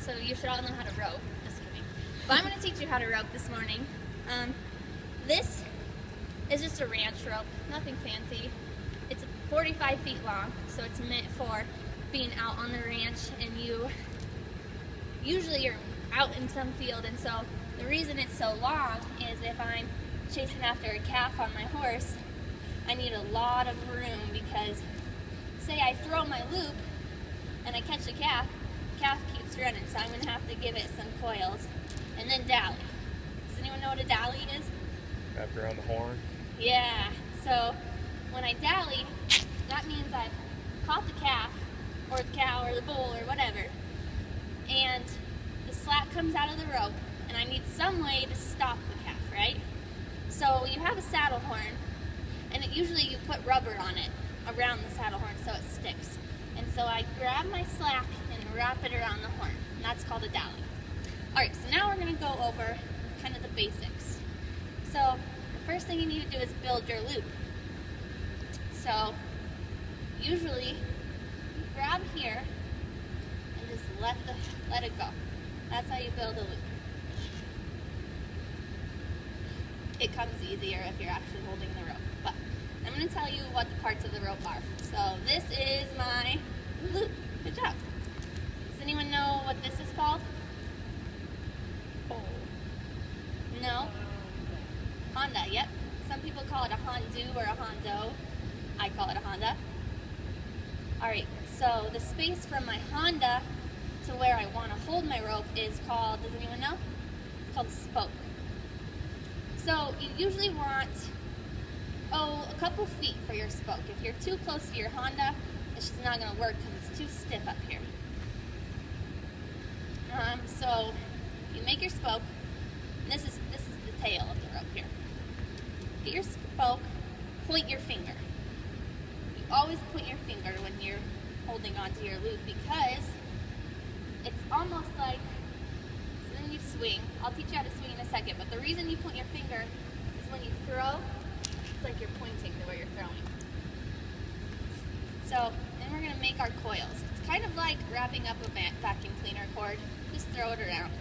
so you should all know how to rope. Just kidding. But I'm going to teach you how to rope this morning. This is just a ranch rope, nothing fancy. It's 45 feet long, so it's meant for being out on the ranch, and usually you're out in some field, and so the reason it's so long is if I'm chasing after a calf on my horse, I need a lot of room, because say I throw my loop and I catch a calf keeps running, so I'm going to have to give it some coils and then dally. Does anyone know what a dally is? Wrapped around the horn? Yeah, so when I dally, that means I've caught the calf or the cow or the bull or whatever, and the slack comes out of the rope, and I need some way to stop the calf, right? So you have a saddle horn, and usually you put rubber on it around the saddle horn so it sticks. And so I grab my slack and wrap it around the horn, and that's called a dally. Alright, so now we're going to go over kind of the basics. So the first thing you need to do is build your loop. So usually you grab here and just let it go. That's how you build a loop. It comes easier if you're actually holding the rope. But I'm going to tell you what the parts of the rope are. So this is my loop. Good job. Does anyone know what this is called? No? Honda, yep. Some people call it a Hondu or a Hondo. I call it a Honda. Alright, so the space from my Honda to where I want to hold my rope is called, does anyone know? It's called a spoke. So you usually want, a couple feet for your spoke. If you're too close to your Honda, it's just not going to work because it's too stiff up here. So you make your spoke, and this is the tail of the rope here. Get your spoke, point your finger. You always point your finger when you're holding onto your loop, because it's almost like, so then you swing. I'll teach you how to swing in a second, but the reason you point your finger is when you throw, it's like you're pointing to where you're throwing. So then we're going to make our coils. It's kind of like wrapping up a vacuum cleaner cord. Just throw it around.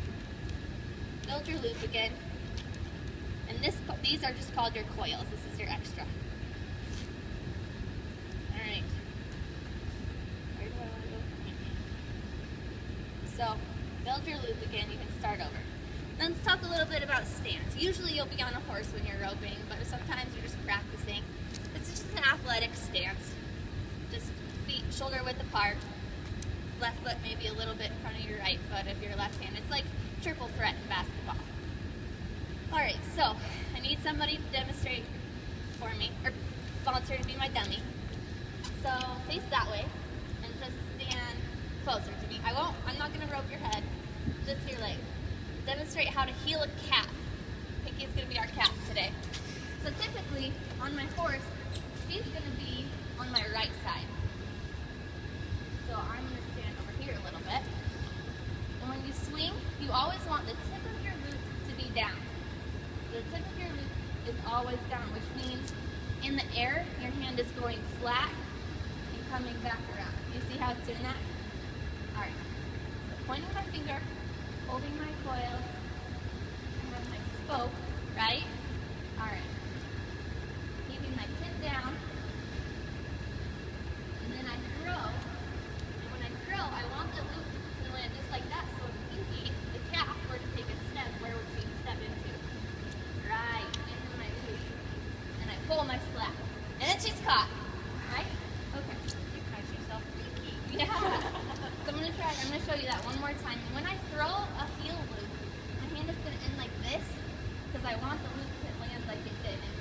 Build your loop again. And these are just called your coils. This is your extra. Alright. Where do I want to go from here? So, build your loop again. You can start over. Then let's talk a little bit about stance. Usually you'll be on a horse when you're roping, but sometimes you're just practicing. It's just an athletic stance. Just feet shoulder width apart. Left foot maybe a little bit in front of your right foot if you're left-handed. It's like triple threat in basketball. Alright, so I need somebody to demonstrate for me, or volunteer to be my dummy. So face that way and just stand closer to me. I'm not going to rope your head, just your legs. Demonstrate how to heel a calf. Pinky's going to be our calf today. So typically on my horse, he's going to be on my right side. So I'm going to stand over here a little bit. And when you swing, you always want the tip of your loop to be down. The tip of your loop is always down, which means in the air, your hand is going flat and coming back around. You see how it's doing that? Alright. So pointing my finger, holding my coils, and then my spoke, right? Alright. Keeping my tip down. And then I throw. And when I throw, I want the loop to land just like that. So if Pinky, the calf, were to take a step, where would she step into? Right, into my loop. And I pull my slack. And then she's caught. Right? Okay. You catch yourself, Pinky. Yeah. So I'm going to show you that one more time. And when I throw a heel loop, my hand is going to end like this, because I want the loop to land like it did, and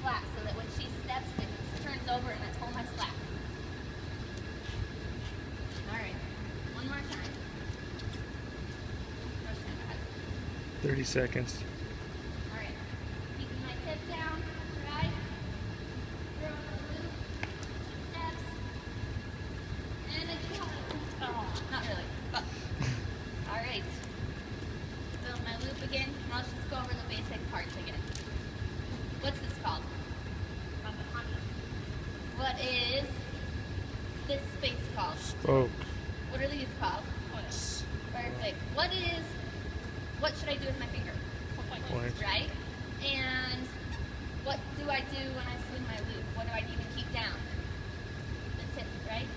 flat, so that when she steps, it turns over and I pull my slack. Alright, one more time. 30 seconds. Alright, keeping my tip down, right? Throw the loop, steps, and a jump. Oh, not really. Oh. Alright. Build my loop again. Now let's just go over the basic parts again. What's this called? What is this space called? Spoke. What are these called? Perfect. Like, what should I do with my finger? Point. Right? And what do I do when I swing my loop? What do I need to keep down? The tip, right?